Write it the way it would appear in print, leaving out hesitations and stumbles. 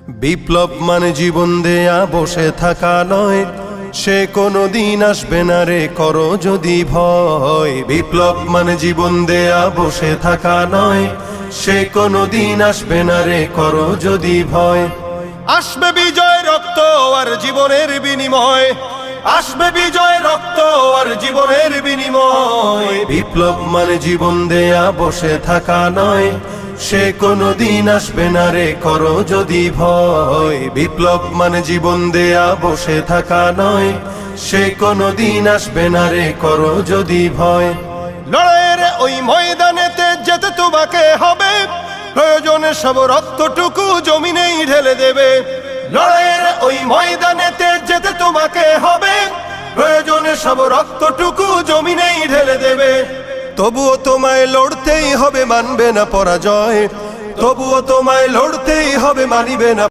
বিপ্লব মানে জীবন দেয়া বসে থাকা নয়, সে কোনো দিন আসবে না রে করো যদি ভয়। বিপ্লব মানে জীবন দেয়া বসে থাকা নয়, সে কোনো দিন আসবে না রে করো যদি ভয়। আসবে বিজয় রক্ত আর জীবনের বিনিময়, আসবে বিজয় রক্ত আর জীবনের বিনিময়। বিপ্লব মানে জীবন দেয়া বসে থাকা নয়, সে কোনো দিন আসবে না রে করো যদি ভয়। বিপ্লব মানে জীবন দেয়া বসে থাকা নয়, সে কোনো দিন আসবে না রে করো যদি ভয়। লড়াইয়ের ওই ময়দানেতে যেতে তোমাকে হবে, প্রয়োজনে সব রক্তটুকু জমিনেই ঢেলে দেবে। লড়াইয়ের ওই ময়দানেতে যেতে তোমাকে হবে, প্রয়োজনে সব রক্তটুকু জমিনেই ঢেলে দেবে। তবুও তোমায় লড়তেই হবে, মানবে না পরাজয়। তবুও তোমায় লড়তেই হবে, মানিবে না